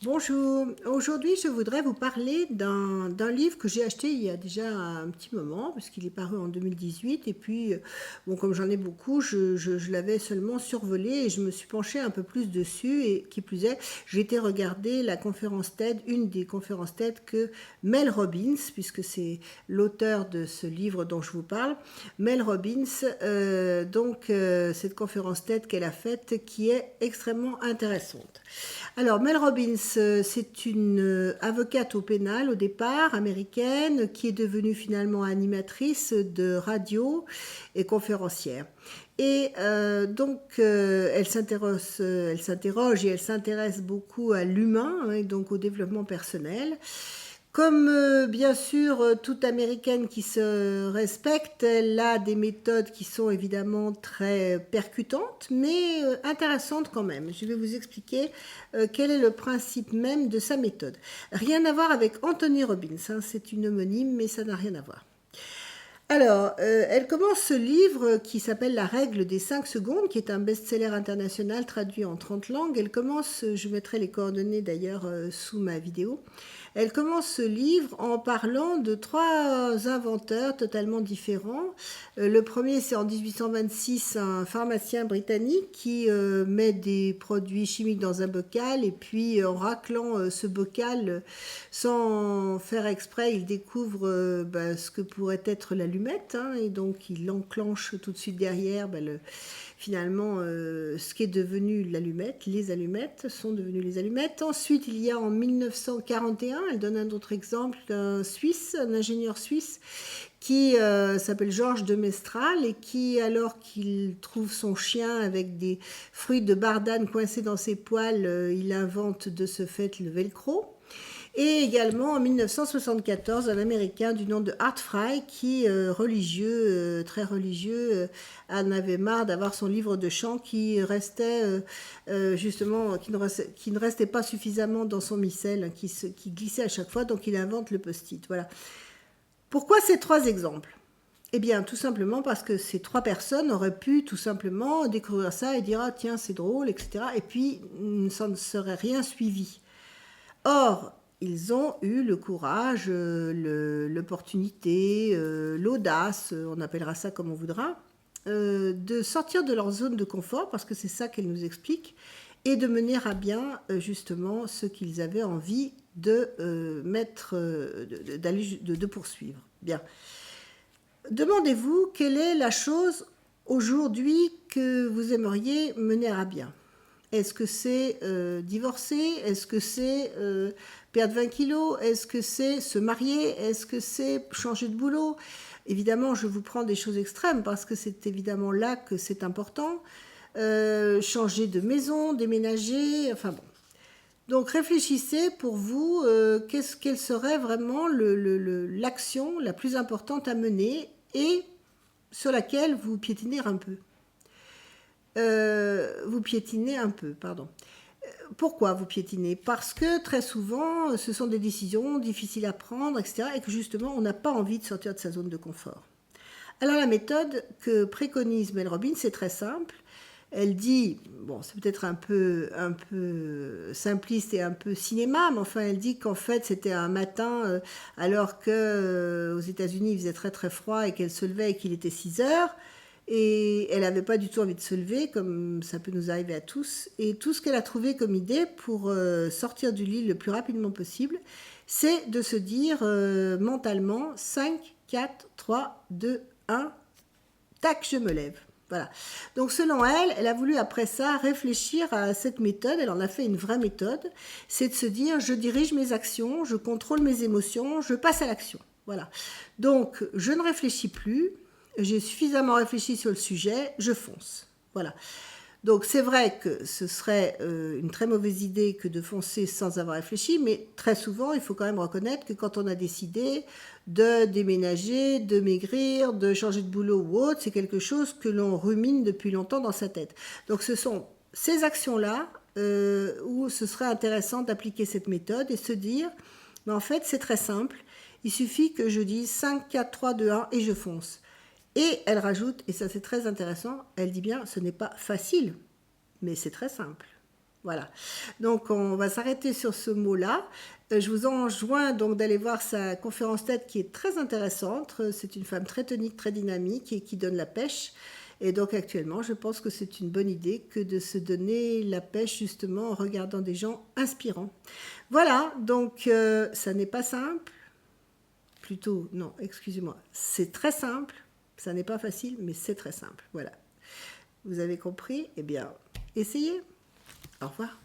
Bonjour, aujourd'hui je voudrais vous parler d'un livre que j'ai acheté il y a déjà un petit moment, parce qu'il est paru en 2018, et puis, bon, comme j'en ai beaucoup, je l'avais seulement survolé et je me suis penchée un peu plus dessus, et qui plus est, j'ai été regarder la conférence TED, une des conférences TED que Mel Robbins, puisque c'est l'auteur de ce livre dont je vous parle, Mel Robbins, cette conférence TED qu'elle a faite qui est extrêmement intéressante. Alors, Mel Robbins, c'est une avocate au pénal au départ, américaine, qui est devenue finalement animatrice de radio et conférencière. Et elle s'interroge et elle s'intéresse beaucoup à l'humain, hein, et donc au développement personnel. Comme bien sûr toute américaine qui se respecte, elle a des méthodes qui sont évidemment très percutantes, mais intéressantes quand même. Je vais vous expliquer quel est le principe même de sa méthode. Rien à voir avec Anthony Robbins, hein, c'est une homonyme, mais ça n'a rien à voir. Alors, elle commence ce livre qui s'appelle La règle des 5 secondes, qui est un best-seller international traduit en 30 langues. Elle commence, je mettrai les coordonnées d'ailleurs sous ma vidéo. Elle commence ce livre en parlant de trois inventeurs totalement différents. Le premier, c'est en 1826, un pharmacien britannique qui met des produits chimiques dans un bocal et puis en raclant ce bocal sans faire exprès, il découvre ce que pourrait être l'allumette, hein, et donc il enclenche tout de suite derrière finalement ce qui est devenu l'allumette. Les allumettes sont devenues les allumettes. Ensuite, il y a en 1941, elle donne un autre exemple, un ingénieur suisse qui s'appelle Georges de Mestral et qui, alors qu'il trouve son chien avec des fruits de bardane coincés dans ses poils, il invente de ce fait le velcro. Et également en 1974, un Américain du nom de Art Fry qui, très religieux, en avait marre d'avoir son livre de chant qui restait justement, qui ne restait pas suffisamment dans son missel, hein, qui glissait à chaque fois, donc il invente le post-it. Voilà. Pourquoi ces trois exemples? Eh bien, tout simplement parce que ces trois personnes auraient pu tout simplement découvrir ça et dire ah tiens c'est drôle, etc. Et puis ça ne serait rien suivi. Or, ils ont eu le courage, l'opportunité, l'audace, on appellera ça comme on voudra, de sortir de leur zone de confort, parce que c'est ça qu'elle nous explique, et de mener à bien justement ce qu'ils avaient envie de de poursuivre. Bien. Demandez-vous quelle est la chose aujourd'hui que vous aimeriez mener à bien. Est-ce que c'est divorcer? Est-ce que c'est perdre 20 kilos? Est-ce que c'est se marier? Est-ce que c'est changer de boulot? Évidemment, je vous prends des choses extrêmes parce que c'est évidemment là que c'est important. Changer de maison, déménager, enfin bon. Donc réfléchissez pour vous, quelle serait vraiment l'action la plus importante à mener et sur laquelle vous piétinez un peu. Vous piétinez un peu, pardon. Pourquoi vous piétinez? Parce que très souvent, ce sont des décisions difficiles à prendre, etc. Et que justement, on n'a pas envie de sortir de sa zone de confort. Alors la méthode que préconise Mel Robbins, c'est très simple. Elle dit, bon, c'est peut-être un peu simpliste et un peu cinéma, mais enfin, elle dit qu'en fait, c'était un matin, alors que aux États-Unis, il faisait très très froid et qu'elle se levait et qu'il était 6 heures. Et elle n'avait pas du tout envie de se lever, comme ça peut nous arriver à tous. Et tout ce qu'elle a trouvé comme idée pour sortir du lit le plus rapidement possible, c'est de se dire mentalement 5, 4, 3, 2, 1, tac, je me lève. Voilà. Donc selon elle, elle a voulu après ça réfléchir à cette méthode. Elle en a fait une vraie méthode. C'est de se dire, je dirige mes actions, je contrôle mes émotions, je passe à l'action. Voilà. Donc je ne réfléchis plus, j'ai suffisamment réfléchi sur le sujet, je fonce. Voilà. Donc c'est vrai que ce serait une très mauvaise idée que de foncer sans avoir réfléchi, mais très souvent, il faut quand même reconnaître que quand on a décidé de déménager, de maigrir, de changer de boulot ou autre, c'est quelque chose que l'on rumine depuis longtemps dans sa tête. Donc ce sont ces actions-là où ce serait intéressant d'appliquer cette méthode et se dire, mais en fait c'est très simple, il suffit que je dise 5, 4, 3, 2, 1 et je fonce. Et elle rajoute, et ça c'est très intéressant, elle dit bien, ce n'est pas facile, mais c'est très simple. Voilà. Donc, on va s'arrêter sur ce mot-là. Je vous enjoins donc d'aller voir sa conférence TED qui est très intéressante. C'est une femme très tonique, très dynamique et qui donne la pêche. Et donc actuellement, je pense que c'est une bonne idée que de se donner la pêche justement en regardant des gens inspirants. Voilà, donc ça n'est pas simple. Plutôt, non, excusez-moi, c'est très simple. Ça n'est pas facile, mais c'est très simple. Voilà. Vous avez compris? Eh bien, essayez. Au revoir.